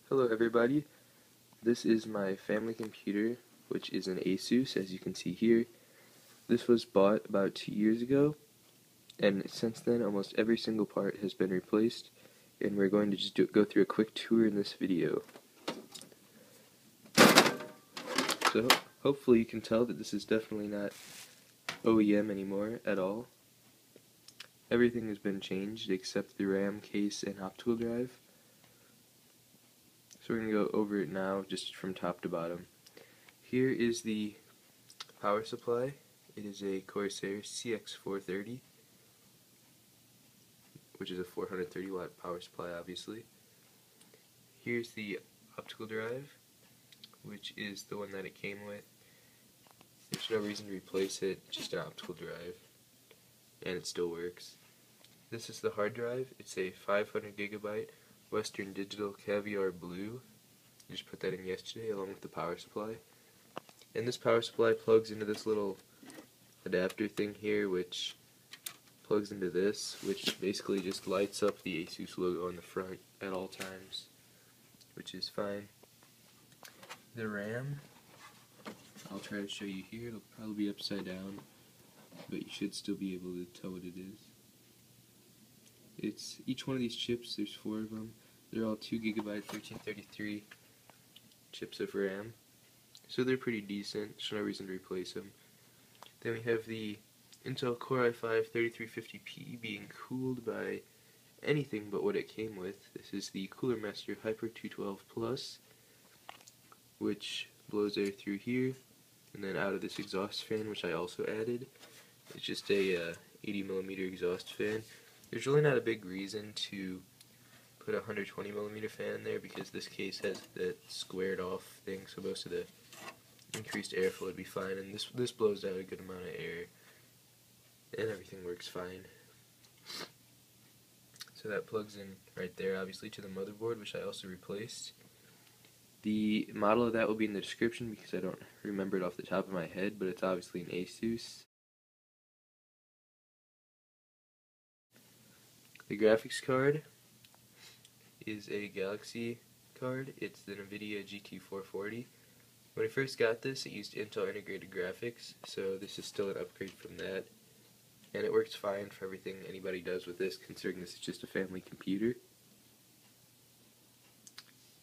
Hello everybody, this is my family computer, which is an Asus, as you can see here. This was bought about 2 years ago, and since then almost every single part has been replaced, and we're going to just go through a quick tour in this video. So hopefully you can tell that this is definitely not OEM anymore at all. Everything has been changed except the RAM case and optical drive. So we're going to go over it now, just from top to bottom. Here is the power supply. It is a Corsair CX430, which is a 430 watt power supply, obviously. Here's the optical drive, which is the one that it came with. There's no reason to replace it, just an optical drive, and it still works. This is the hard drive. It's a 500 gigabyte Western Digital Caviar Blue. I just put that in yesterday along with the power supply. And this power supply plugs into this little adapter thing here, which plugs into this, which basically just lights up the Asus logo on the front at all times, which is fine. The RAM, I'll try to show you here. It'll probably be upside down, but you should still be able to tell what it is. It's each one of these chips, there's 4 of them. They're all 2 gigabyte 1333 chips of RAM. So they're pretty decent, there's no reason to replace them. Then we have the Intel Core i5-3350P being cooled by anything but what it came with. This is the Cooler Master Hyper 212 Plus, which blows air through here and then out of this exhaust fan, which I also added. It's just a 80mm exhaust fan. There's really not a big reason to put a 120mm fan in there because this case has that squared off thing, so most of the increased airflow would be fine, and this blows out a good amount of air, and everything works fine. So that plugs in right there, obviously, to the motherboard, which I also replaced. The model of that will be in the description because I don't remember it off the top of my head, but it's obviously an Asus. The graphics card is a Galaxy card. It's the NVIDIA GT440. When I first got this, it used Intel integrated graphics, so this is still an upgrade from that. And it works fine for everything anybody does with this, considering this is just a family computer.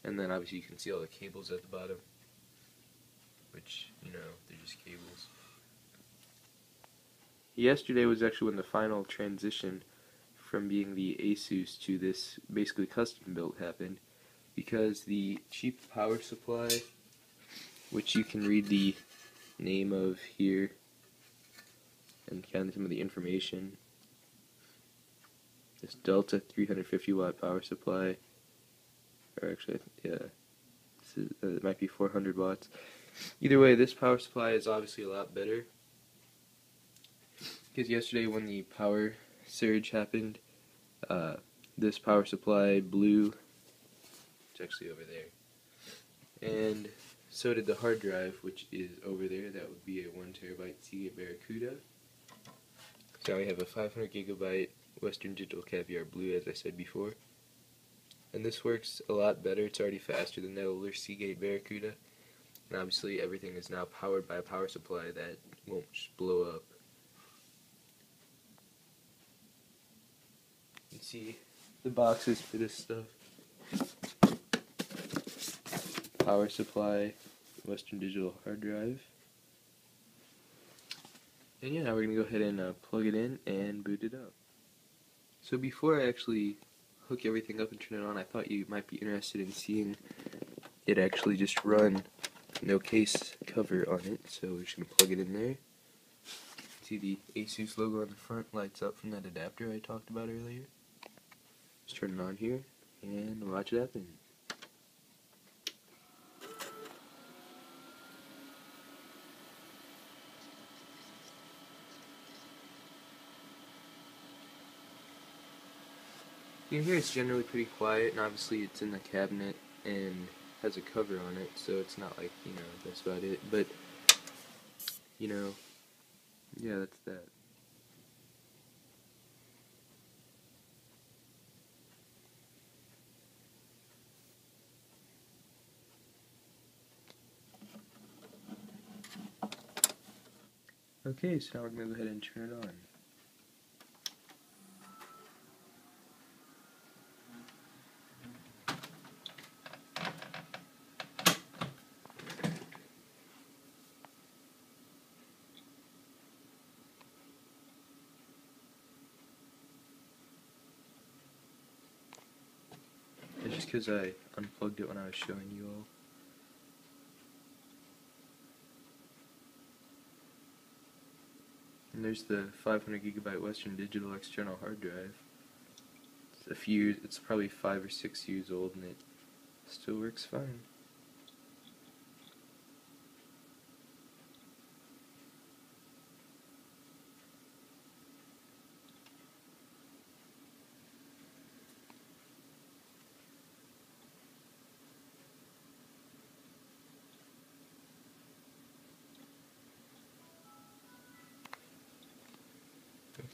And then obviously you can see all the cables at the bottom, which, you know, they're just cables. Yesterday was actually when the final transition from being the Asus to this basically custom built happened, because the cheap power supply, which you can read the name of here and kind of some of the information, this Delta 350 watt power supply, or actually, yeah, it might be 400 watts. Either way, this power supply is obviously a lot better, because yesterday when the power surge happened, this power supply blew. It's actually over there, and so did the hard drive, which is over there. That would be a 1TB Seagate Barracuda. So now we have a 500 gigabyte Western Digital Caviar Blue, as I said before, and this works a lot better. It's already faster than that older Seagate Barracuda, and obviously everything is now powered by a power supply that won't just blow up. You can see the boxes for this stuff. Power supply, Western Digital hard drive. And yeah, now we're going to go ahead and plug it in and boot it up. So before I actually hook everything up and turn it on, I thought you might be interested in seeing it actually just run, no case cover on it. So we're just going to plug it in there. See the Asus logo on the front lights up from that adapter I talked about earlier. Just turn it on here and watch it happen. You can hear it's generally pretty quiet, and obviously it's in the cabinet and has a cover on it, so it's not like, you know, that's about it. But, you know, yeah, that's that. Okay, so now we're going to go ahead and turn it on. It's just because I unplugged it when I was showing you all. And there's the 500GB Western Digital external hard drive. It's probably 5 or 6 years old and it still works fine.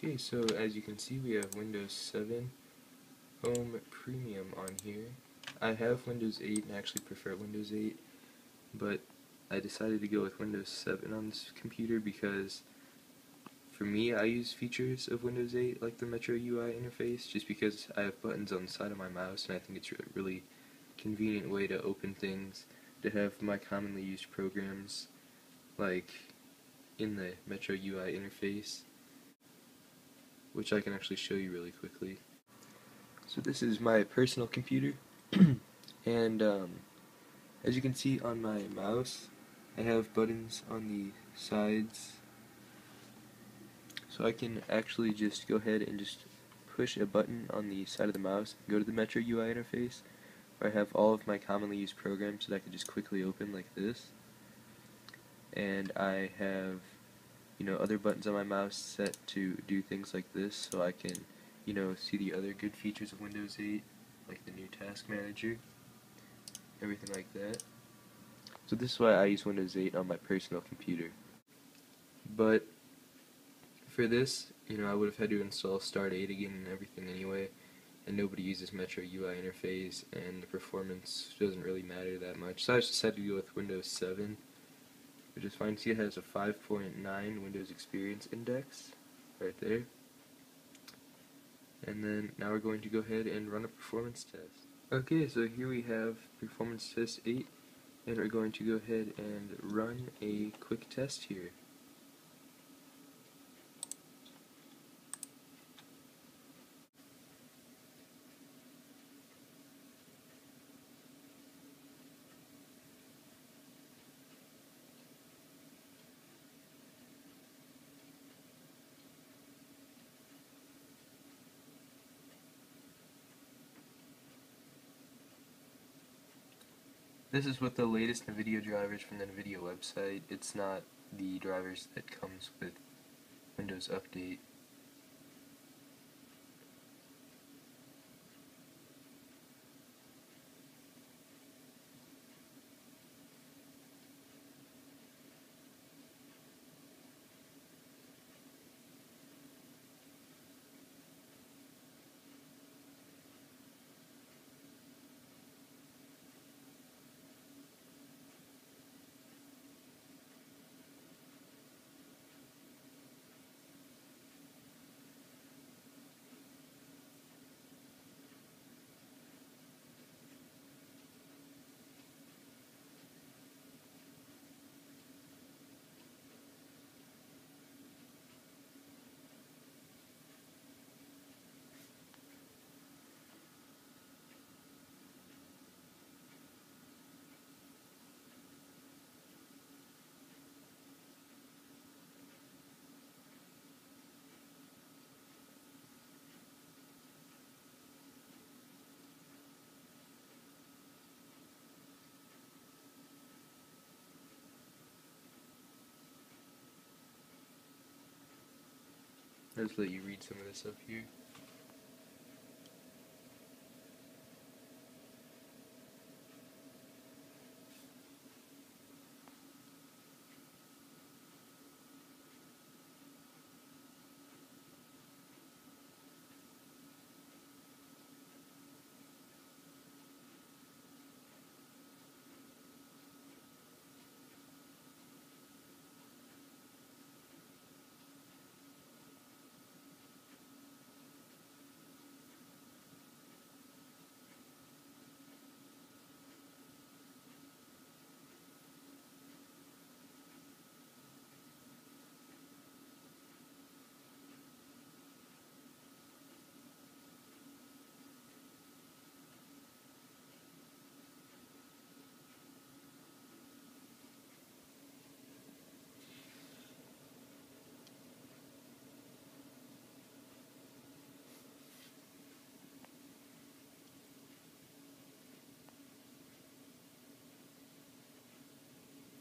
Okay, so as you can see, we have Windows 7 Home Premium on here. I have Windows 8 and actually prefer Windows 8, but I decided to go with Windows 7 on this computer because for me, I use features of Windows 8 like the Metro UI interface just because I have buttons on the side of my mouse and I think it's a really convenient way to open things, to have my commonly used programs like in the Metro UI interface, which I can actually show you really quickly. So this is my personal computer, and as you can see on my mouse, I have buttons on the sides, so I can actually just go ahead and just push a button on the side of the mouse, go to the Metro UI interface, where I have all of my commonly used programs that I can just quickly open like this, and I have other buttons on my mouse set to do things like this, so I can see the other good features of Windows 8, like the new task manager, everything like that. So this is why I use Windows 8 on my personal computer. But for this, I would have had to install Start 8 again and everything anyway, and nobody uses Metro UI interface, and the performance doesn't really matter that much. So I just decided to go with Windows 7, which is fine. See, it has a 5.9 Windows Experience Index right there. And then now we're going to go ahead and run a performance test. Okay, so here we have performance test 8, and we're going to go ahead and run a quick test here. This is with the latest NVIDIA drivers from the NVIDIA website. It's not the drivers that comes with Windows Update. I'll just let you read some of this up here.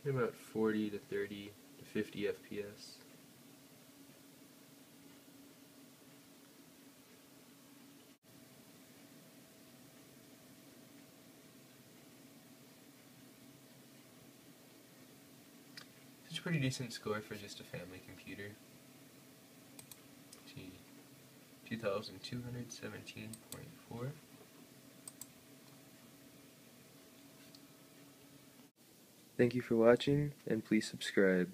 about 40 to 30 to 50 FPS. It's a pretty decent score for just a family computer. 2217.4. Thank you for watching, and please subscribe.